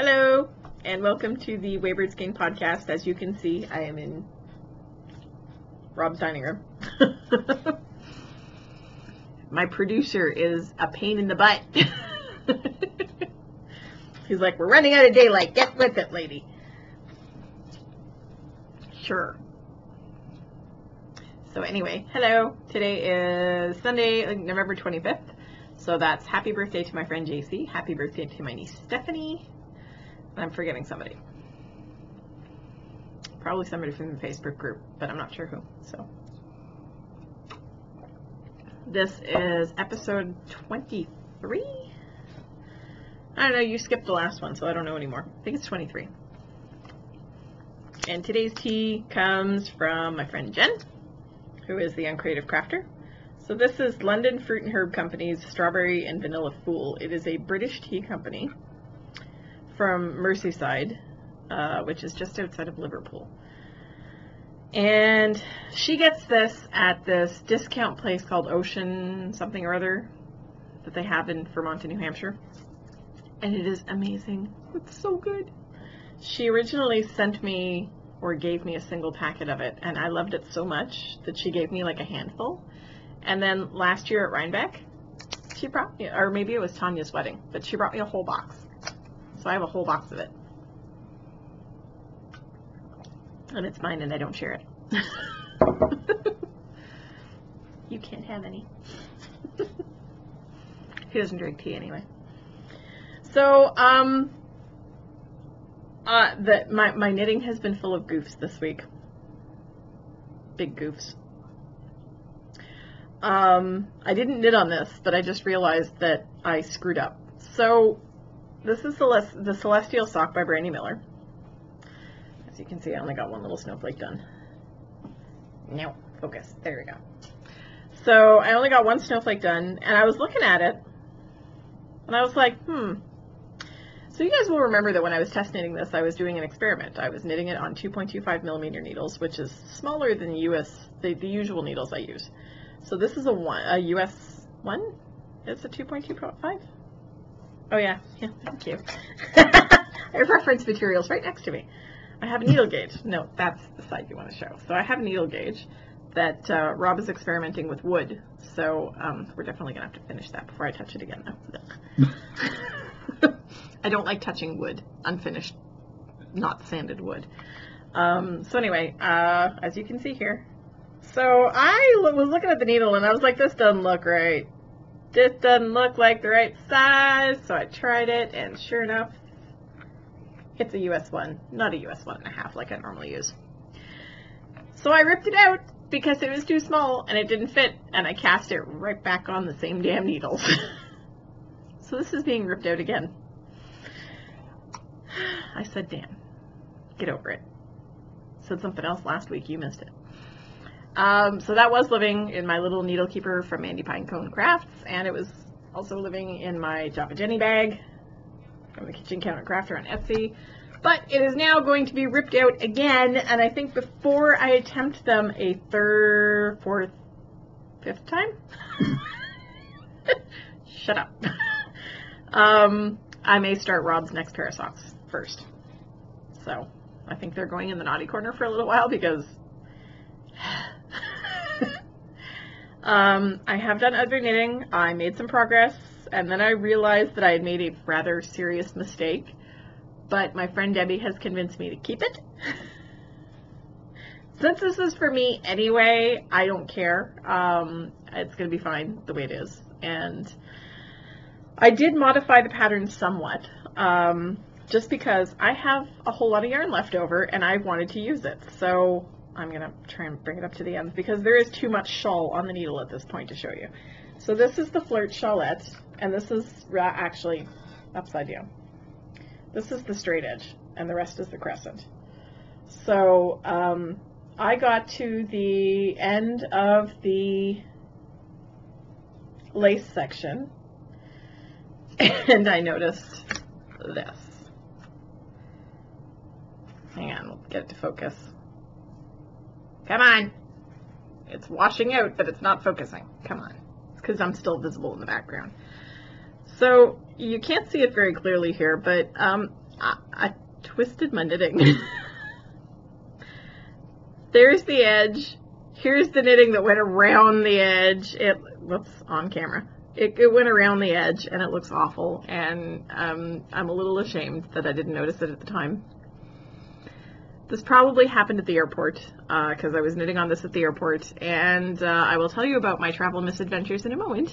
Hello, and welcome to the Wayward Skein podcast. As you can see, I am in Rob's dining room. My producer is a pain in the butt. He's like, we're running out of daylight. Get with it, lady. Sure. So anyway, hello. Today is Sunday, November 25th. So that's happy birthday to my friend JC. Happy birthday to my niece Stephanie. I'm forgetting somebody. Probably somebody from the Facebook group, but I'm not sure who. So this is episode 23. I don't know, you skipped the last one, so I don't know anymore. I think it's 23. And today's tea comes from my friend Jen, who is the Uncreative Crafter. So this is London Fruit and Herb Company's Strawberry and Vanilla Fool. It is a British tea company from Merseyside, which is just outside of Liverpool. And she gets this at this discount place called Ocean something or other that they have in Vermont, New Hampshire. And it is amazing. It's so good. She originally sent me or gave me a single packet of it, and I loved it so much that she gave me like a handful. And then last year at Rhinebeck, she brought me, or maybe it was Tanya's wedding, but she brought me a whole box. So I have a whole box of it. And it's mine and I don't share it. You can't have any. He doesn't drink tea anyway. So, my knitting has been full of goofs this week. Big goofs. I didn't knit on this, but I just realized that I screwed up. So, this is the Celestial Sock by Brandy Miller. As you can see, I only got one little snowflake done. No, focus. There we go. So I only got one snowflake done, and I was looking at it, and I was like, So you guys will remember that when I was test knitting this, I was doing an experiment. I was knitting it on 2.25 millimeter needles, which is smaller than the usual needles I use. So this is a US 1? It's a 2.25? Oh yeah, thank you. I have reference materials right next to me. I have a needle gauge. No, that's the side you want to show. So I have a needle gauge that Rob is experimenting with wood. So we're definitely going to have to finish that before I touch it again, though. I don't like touching wood, unfinished, not sanded wood. So anyway, as you can see here. So I was looking at the needle and I was like, this doesn't look right. This doesn't look like the right size, so I tried it, and sure enough, it's a US 1, not a US 1.5 like I normally use. So I ripped it out because it was too small and it didn't fit, and I cast it right back on the same damn needles. So this is being ripped out again. I said, damn, get over it. Said something else last week, you missed it. So that was living in my little needle keeper from Mandy Pinecone Crafts, and it was also living in my Java Jenny bag from the Kitchen Counter Crafter on Etsy. But it is now going to be ripped out again, and I think before I attempt them a third, fourth, fifth time, shut up, I may start Rob's next pair of socks first. So I think they're going in the naughty corner for a little while because I have done other knitting. I made some progress, and then I realized that I had made a rather serious mistake, but my friend Debbie has convinced me to keep it. Since this is for me anyway, I don't care. It's going to be fine the way it is. And I did modify the pattern somewhat, just because I have a whole lot of yarn left over, and I wanted to use it. So I'm going to try and bring it up to the end because there is too much shawl on the needle at this point to show you. So this is the Flirt Shawlette, and this is actually upside down. This is the straight edge, and the rest is the crescent. So I got to the end of the lace section, and I noticed this. Hang on, we'll get it to focus. Come on. It's washing out, but it's not focusing. Come on. It's because I'm still visible in the background. So you can't see it very clearly here, but twisted my knitting. There's the edge. Here's the knitting that went around the edge. Whoops, on camera. It went around the edge, and it looks awful, and I'm a little ashamed that I didn't notice it at the time. This probably happened at the airport, because I was knitting on this at the airport, and I will tell you about my travel misadventures in a moment.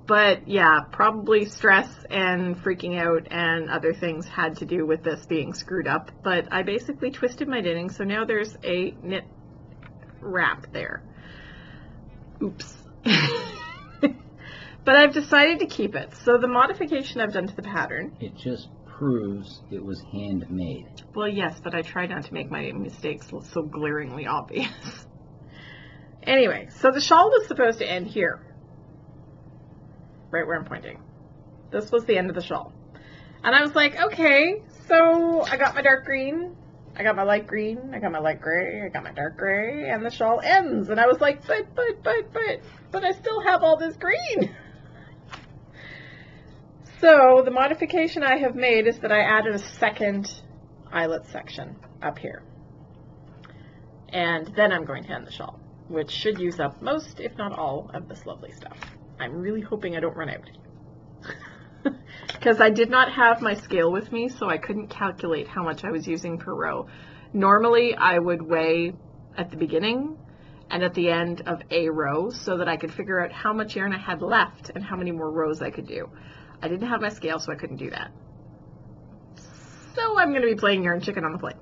But yeah, probably stress and freaking out and other things had to do with this being screwed up. But I basically twisted my knitting, so now there's a knit wrap there. Oops. But I've decided to keep it. So the modification I've done to the pattern... It just proves it was handmade. Well, yes, but I try not to make my mistakes look so glaringly obvious. Anyway, so the shawl was supposed to end here. Right where I'm pointing. This was the end of the shawl. And I was like, okay, so I got my dark green, I got my light green, I got my light gray, I got my dark gray, and the shawl ends. And I was like, but I still have all this green. So the modification I have made is that I added a second eyelet section up here. And then I'm going to end the shawl, which should use up most, if not all, of this lovely stuff. I'm really hoping I don't run out. Because I did not have my scale with me, so I couldn't calculate how much I was using per row. Normally, I would weigh at the beginning and at the end of a row so that I could figure out how much yarn I had left and how many more rows I could do. I didn't have my scale, so I couldn't do that. So I'm going to be playing yarn chicken on the plate.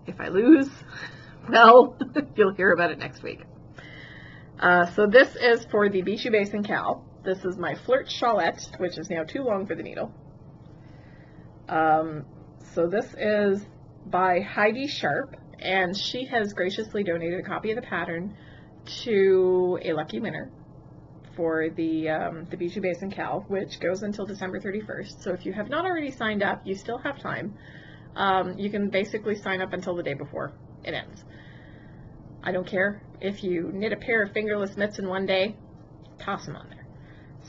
If I lose, well, you'll hear about it next week. So this is for the Bijou Basin Cal. This is my Flirt Shawlette, which is now too long for the needle. So this is by Heidi Sharp, and she has graciously donated a copy of the pattern to a lucky winner for the Bijou Basin Cal, which goes until December 31st. So if you have not already signed up, you still have time. You can basically sign up until the day before it ends. I don't care if you knit a pair of fingerless mitts in one day, toss them on there.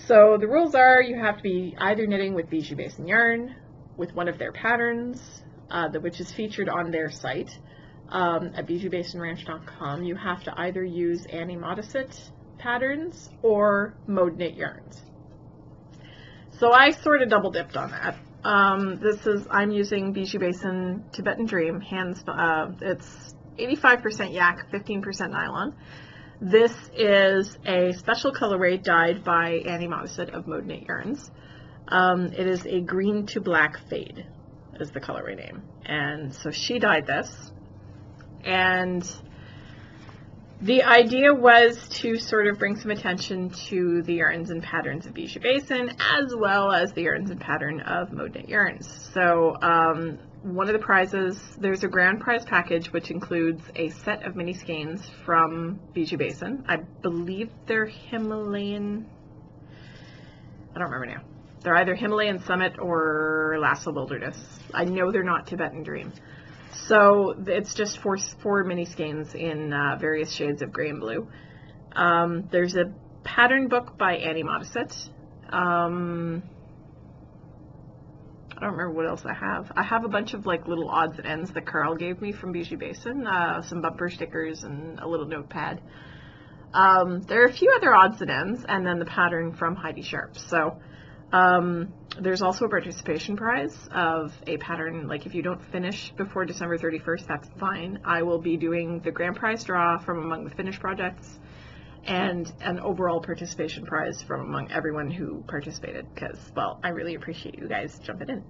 So the rules are you have to be either knitting with Bijou Basin yarn, with one of their patterns, which is featured on their site at bijoubasinranch.com. You have to either use Annie Modisette patterns or Mode Knit yarns. So I sort of double dipped on that. I'm using Bijou Basin Tibetan Dream hands. It's 85% yak, 15% nylon. This is a special colorway dyed by Annie Modisette of Mode Knit Yarns. It is a green to black fade is the colorway name. And so she dyed this. And the idea was to sort of bring some attention to the yarns and patterns of Bijou Basin, as well as the yarns and pattern of Mode Knit Yarns. So one of the prizes, there's a grand prize package which includes a set of mini skeins from Bijou Basin. I believe they're Himalayan, I don't remember now. They're either Himalayan Summit or Lasso Wilderness. I know they're not Tibetan Dream. So it's just four mini skeins in various shades of gray and blue. There's a pattern book by Annie Modisette. I don't remember what else I have. I have a bunch of like little odds and ends that Carl gave me from Bijou Basin, some bumper stickers and a little notepad. There are a few other odds and ends, and then the pattern from Heidi Sharp. So there's also a participation prize of a pattern. Like if you don't finish before December 31st, that's fine. I will be doing the grand prize draw from among the finished projects and an overall participation prize from among everyone who participated, because, well, I really appreciate you guys jumping in.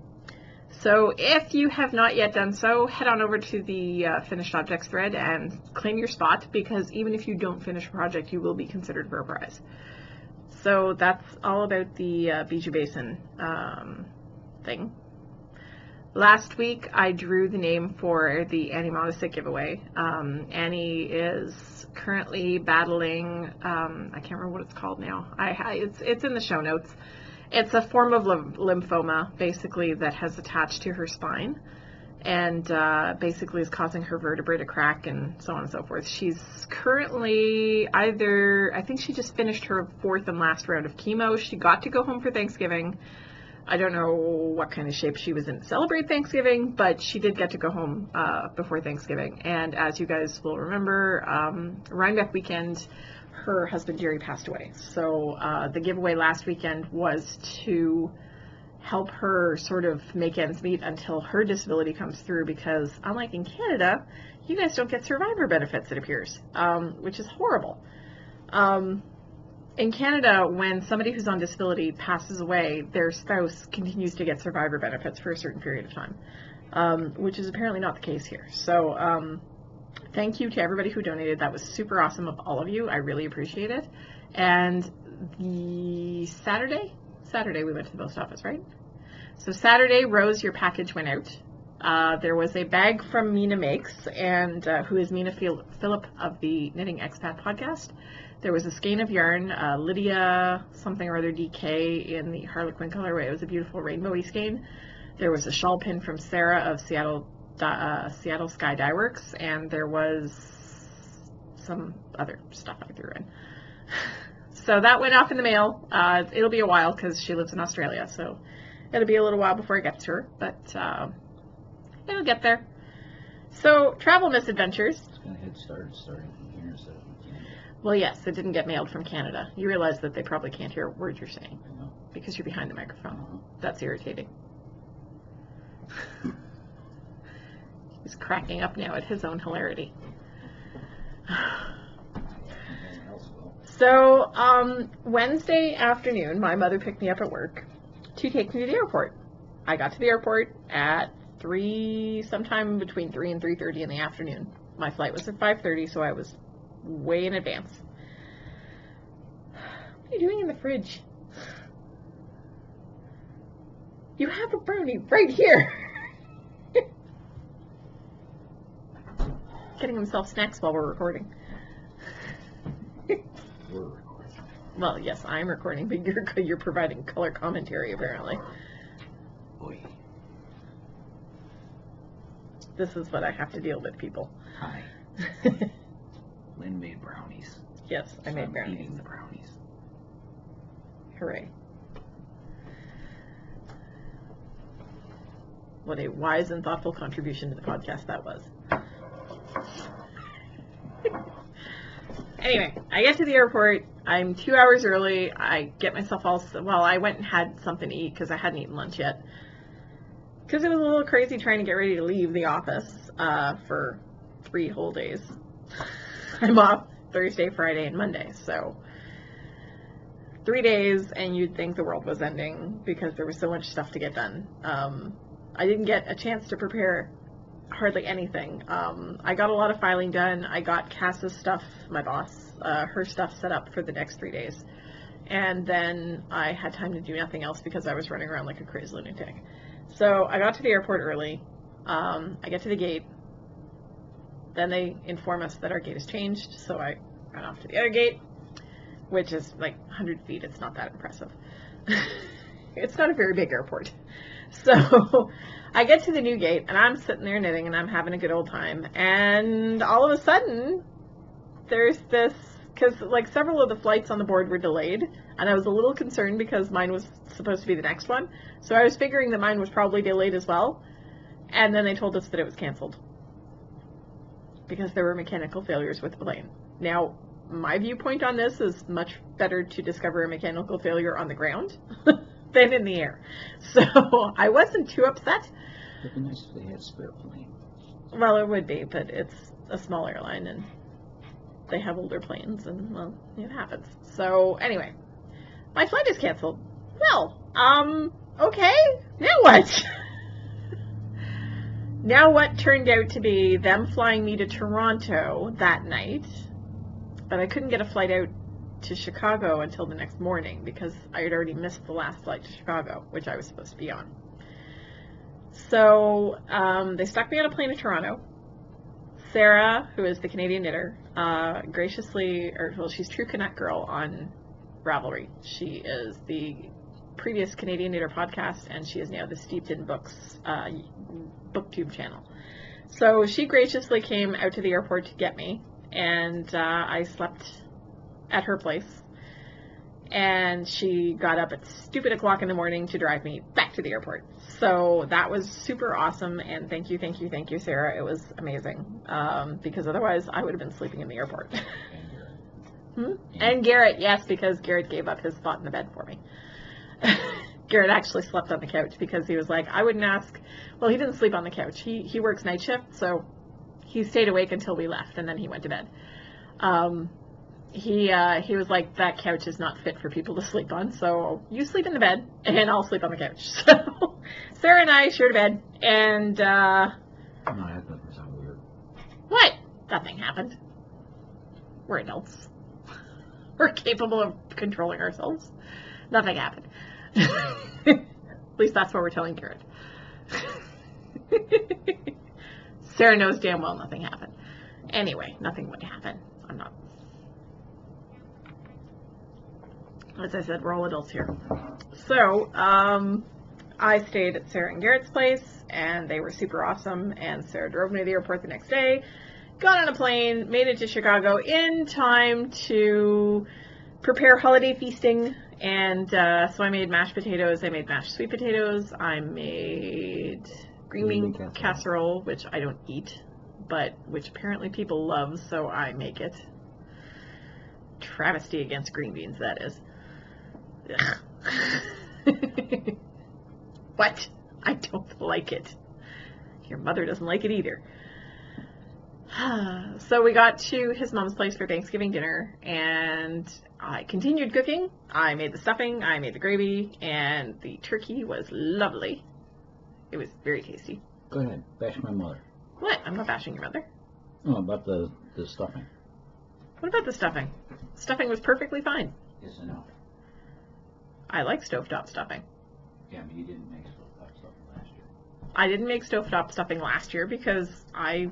So if you have not yet done so, head on over to the finished objects thread and claim your spot, because even if you don't finish a project, you will be considered for a prize. So that's all about the Bijou Basin thing. Last week I drew the name for the Annie Modisette giveaway. Annie is currently battling, I can't remember what it's called now. It's in the show notes. It's a form of lymphoma, basically, that has attached to her spine. and basically is causing her vertebrae to crack and so on and so forth. She's currently I think she just finished her 4th and last round of chemo. She got to go home for Thanksgiving. I don't know what kind of shape she was in to celebrate Thanksgiving, but she did get to go home before Thanksgiving. And as you guys will remember, Rhinebeck weekend, her husband Jerry passed away. So the giveaway last weekend was to help her sort of make ends meet until her disability comes through, because unlike in Canada, you guys don't get survivor benefits, it appears, which is horrible. In Canada, when somebody who's on disability passes away, their spouse continues to get survivor benefits for a certain period of time, which is apparently not the case here. So thank you to everybody who donated. That was super awesome of all of you. I really appreciate it. And the Saturday we went to the post office, right? So Saturday, Rose, your package went out. There was a bag from Mina Makes, and who is Mina Phillip of the Knitting Expat podcast. There was a skein of yarn, Lydia something or other DK in the Harlequin colorway. It was a beautiful rainbowy skein. There was a shawl pin from Sarah of Seattle Sky Dye Works, and there was some other stuff I threw in. So that went off in the mail. It'll be a while because she lives in Australia, so it'll be a little while before it gets to her, but it'll get there. So, travel misadventures. It's got a head start starting from here instead of from Canada. Well, yes, it didn't get mailed from Canada. You realize that they probably can't hear a word you're saying I know. because you're behind the microphone. Uh-huh. That's irritating. He's cracking up now at his own hilarity. Everything else will. So, Wednesday afternoon, my mother picked me up at work to take me to the airport. I got to the airport at sometime between 3 and 3:30 in the afternoon. My flight was at 5:30, so I was way in advance. What are you doing in the fridge? You have a brownie right here. Getting himself snacks while we're recording. We're recording. Well, yes, I'm recording, but you're providing color commentary, apparently. Boy. This is what I have to deal with, people. Hi. Lynn made brownies. Yes, I So made I'm brownies. eating the brownies. Hooray. What a wise and thoughtful contribution to the podcast that was. Anyway, I get to the airport. I'm 2 hours early. I get myself I went and had something to eat because I hadn't eaten lunch yet. Because it was a little crazy trying to get ready to leave the office for 3 whole days. I'm off Thursday, Friday, and Monday, so 3 days, and you'd think the world was ending because there was so much stuff to get done. I didn't get a chance to prepare hardly anything. I got a lot of filing done. I got Cass's stuff, my boss, her stuff set up for the next 3 days. And then I had time to do nothing else because I was running around like a crazy lunatic. So I got to the airport early. I get to the gate. Then they inform us that our gate has changed. So I ran off to the other gate, which is like 100 feet. It's not that impressive. It's not a very big airport. So I get to the new gate, and I'm sitting there knitting, and I'm having a good old time. And all of a sudden, there's this, because like several of the flights on the board were delayed, and I was a little concerned because mine was supposed to be the next one. So I was figuring that mine was probably delayed as well. And then they told us that it was canceled because there were mechanical failures with the plane. Now, my viewpoint on this is much better to discover a mechanical failure on the ground than in the air. So I wasn't too upset. It'd be nice if they had spare plane. Well, it would be, but it's a small airline and they have older planes and, well, it happens. So anyway, my flight is canceled. Well, okay, now what? Now what turned out to be them flying me to Toronto that night, but I couldn't get a flight out to Chicago until the next morning because I had already missed the last flight to Chicago, which I was supposed to be on. So they stuck me on a plane to Toronto. Sarah, who is the Canadian knitter, graciously, she's True Canuck Girl on Ravelry. She is the previous Canadian Knitter podcast, and she is now the Steeped in Books booktube channel. So she graciously came out to the airport to get me, and I slept at her place. And she got up at stupid o'clock in the morning to drive me back to the airport. So that was super awesome, and thank you, Sarah. It was amazing, because otherwise I would have been sleeping in the airport. And Garrett, yes, because Garrett gave up his spot in the bed for me. Garrett actually slept on the couch because he was like, I wouldn't ask. Well, he didn't sleep on the couch. He works night shift, so he stayed awake until we left, and then he went to bed. He was like, that couch is not fit for people to sleep on, so you sleep in the bed, and I'll sleep on the couch. So Sarah and I shared a bed, and No, I thought it was weird. what? Nothing happened. We're adults. We're capable of controlling ourselves. Nothing happened. At least that's what we're telling Garrett. Sarah knows damn well nothing happened. Anyway, nothing would happen. I'm not. As I said, we're all adults here. So, I stayed at Sarah and Garrett's place, and they were super awesome, and Sarah drove me to the airport the next day, got on a plane, made it to Chicago in time to prepare holiday feasting, and so I made mashed potatoes, I made mashed sweet potatoes, I made green bean casserole, which I don't eat, but which apparently people love, so I make it. Travesty against green beans, that is. What? I don't like it. Your mother doesn't like it either. So we got to his mom's place for Thanksgiving dinner, and I continued cooking. I made the stuffing, I made the gravy, and the turkey was lovely. It was very tasty. Go ahead, bash my mother. What? I'm not bashing your mother. No, about the stuffing. What about the stuffing? Stuffing was perfectly fine. Yes, I know. I like stovetop stuffing. Yeah, but you didn't make stovetop stuffing last year. I didn't make stovetop stuffing last year because I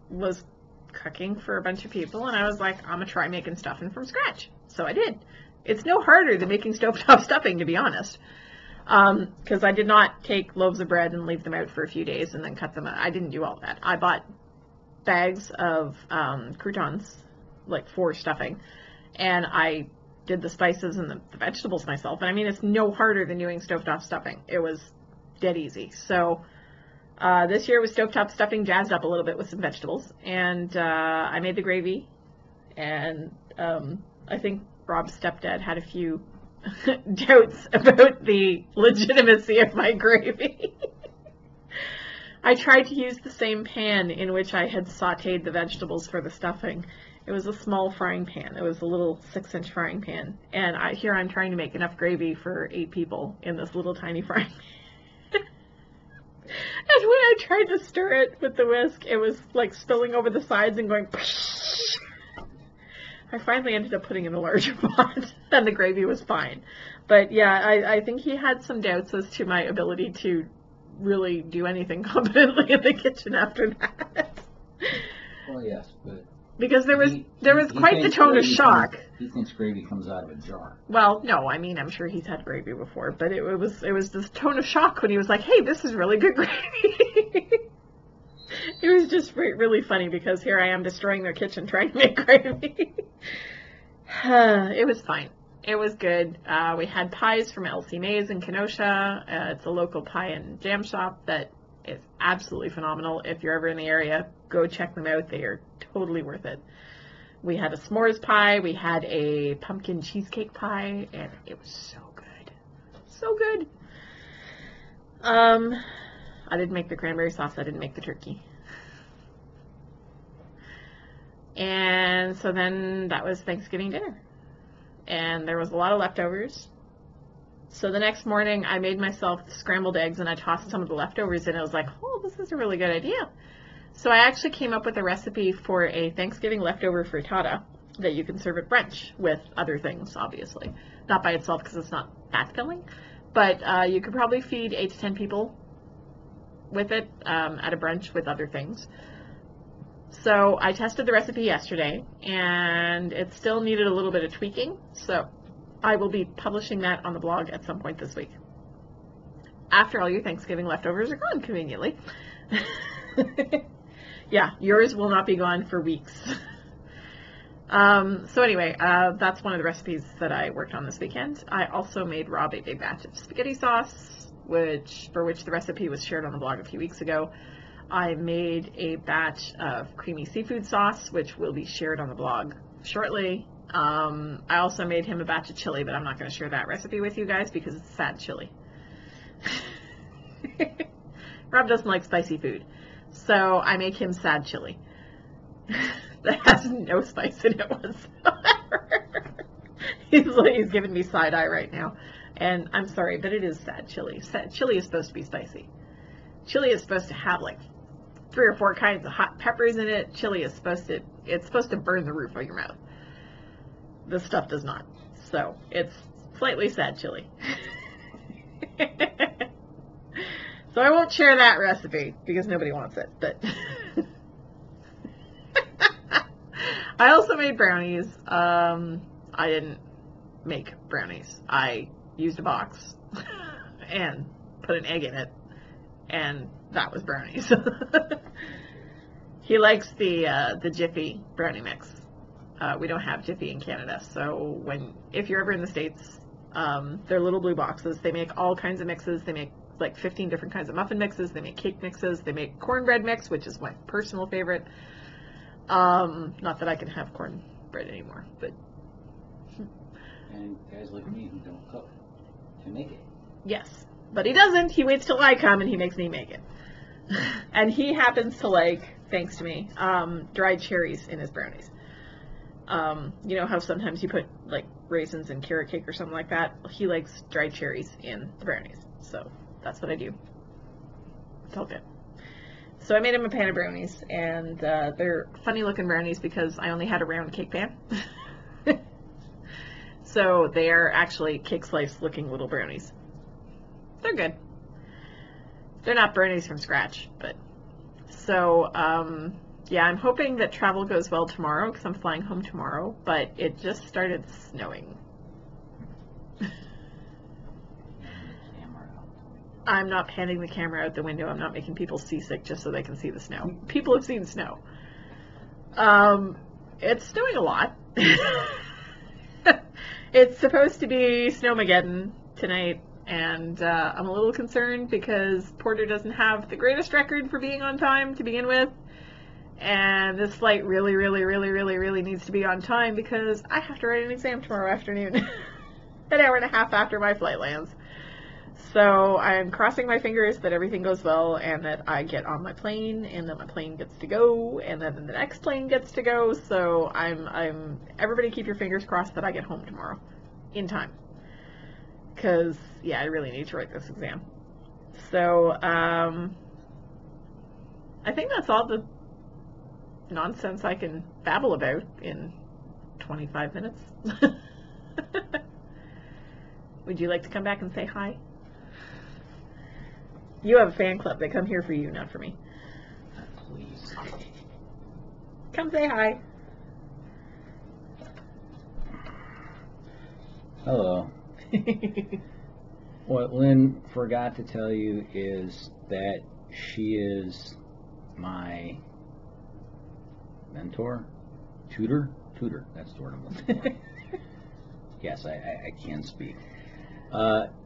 was cooking for a bunch of people, and I was like, I'm going to try making stuffing from scratch. So I did. It's no harder than making stovetop stuffing, to be honest. Because I did not take loaves of bread and leave them out for a few days and then cut them out. I didn't do all that. I bought bags of croutons, like for stuffing, and I did the spices and the vegetables myself. And I mean, it's no harder than doing stovetop stuffing. It was dead easy. So this year was stovetop stuffing jazzed up a little bit with some vegetables. And I made the gravy. And I think Rob's stepdad had a few doubts about the legitimacy of my gravy. I tried to use the same pan in which I had sauteed the vegetables for the stuffing. It was a small frying pan. It was a little 6-inch frying pan. And here I'm trying to make enough gravy for 8 people in this little tiny frying pan. And when I tried to stir it with the whisk, it was like spilling over the sides and going psh. I finally ended up putting in a larger pot, and the gravy was fine. But yeah, I think he had some doubts as to my ability to really do anything competently in the kitchen after that. Well, yes, but because there was quite the tone of shock. He thinks gravy comes out of a jar. Well, no, I mean, I'm sure he's had gravy before, but it was this tone of shock when he was like, "Hey, this is really good gravy." It was just really funny because here I am destroying their kitchen trying to make gravy. It was fine. It was good. We had pies from Elsie Mae's in Kenosha. It's a local pie and jam shop that is absolutely phenomenal. If you're ever in the area, go check them out. They are totally worth it. We had a s'mores pie. We had a pumpkin cheesecake pie, and it was so good. So good. I didn't make the cranberry sauce. I didn't make the turkey. And so then that was Thanksgiving dinner. And there was a lot of leftovers. So the next morning, I made myself scrambled eggs, and I tossed some of the leftovers in. I was like, oh, this is a really good idea. So I actually came up with a recipe for a Thanksgiving leftover frittata that you can serve at brunch with other things, obviously. Not by itself because it's not fat filling. But you could probably feed 8 to 10 people with it at a brunch with other things. So I tested the recipe yesterday, and it still needed a little bit of tweaking. So I will be publishing that on the blog at some point this week. After all your Thanksgiving leftovers are gone, conveniently. Yeah, yours will not be gone for weeks. So anyway, that's one of the recipes that I worked on this weekend. I also made Rob a big batch of spaghetti sauce, for which the recipe was shared on the blog a few weeks ago. I made a batch of creamy seafood sauce, which will be shared on the blog shortly. I also made him a batch of chili, but I'm not going to share that recipe with you guys because it's sad chili. Rob doesn't like spicy food, so I make him sad chili. That has no spice in it whatsoever. He's giving me side eye right now, and I'm sorry, but it is sad chili. Chili is supposed to be spicy. Chili is supposed to have like 3 or 4 kinds of hot peppers in it. Chili is supposed to burn the roof of your mouth. This stuff does not. So it's slightly sad chili. So I won't share that recipe because nobody wants it. But I also made brownies. I didn't make brownies. I used a box and put an egg in it, and that was brownies. He likes the Jiffy brownie mix. We don't have Jiffy in Canada, so if you're ever in the States, they're little blue boxes. They make all kinds of mixes. They make like 15 different kinds of muffin mixes. They make cake mixes. They make cornbread mix, which is my personal favorite. Not that I can have cornbread anymore, but. And guys like me who don't cook can make it. Yes, but he doesn't. He waits till I come and he makes me make it. And he happens to like, thanks to me, dried cherries in his brownies. You know how sometimes you put like raisins in carrot cake or something like that? Well, he likes dried cherries in the brownies, so that's what I do. It's all good. So I made him a pan of brownies, and they're funny looking brownies because I only had a round cake pan. So they are actually cake slice looking little brownies. They're good. They're not brownies from scratch, but so yeah, I'm hoping that travel goes well tomorrow because I'm flying home tomorrow, but it just started snowing. I'm not panning the camera out the window. I'm not making people seasick just so they can see the snow. People have seen snow. It's snowing a lot. It's supposed to be Snowmageddon tonight, and I'm a little concerned because Porter doesn't have the greatest record for being on time to begin with. And this flight really, really, really, really, really needs to be on time because I have to write an exam tomorrow afternoon, an hour and a half after my flight lands. So I'm crossing my fingers that everything goes well and that I get on my plane and that my plane gets to go and then the next plane gets to go. So everybody keep your fingers crossed that I get home tomorrow in time. Because, yeah, I really need to write this exam. So, I think that's all the nonsense I can babble about in 25 minutes. Would you like to come back and say hi? You have a fan club. They come here for you, not for me. Please. Come say hi. Hello. What Lynn forgot to tell you is that she is my mentor, tutor, that's the word I'm looking for. Yes, I can speak.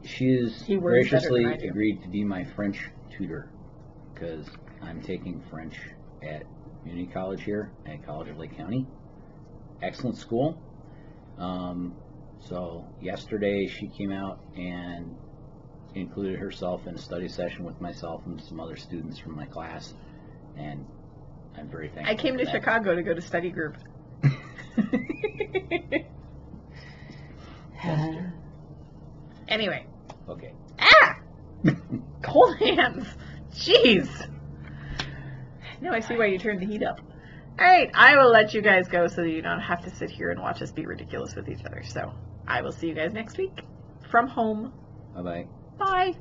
She has graciously agreed to be my French tutor because I'm taking French at community college here at College of Lake County. Excellent school. So yesterday she came out and included herself in a study session with myself and some other students from my class, and I'm very thankful. I came to Chicago to go to study group. Anyway. Okay. Ah! Cold hands. Jeez. Now I see why you turned the heat up. Alright, I will let you guys go so that you don't have to sit here and watch us be ridiculous with each other. So, I will see you guys next week from home. Bye-bye. Bye.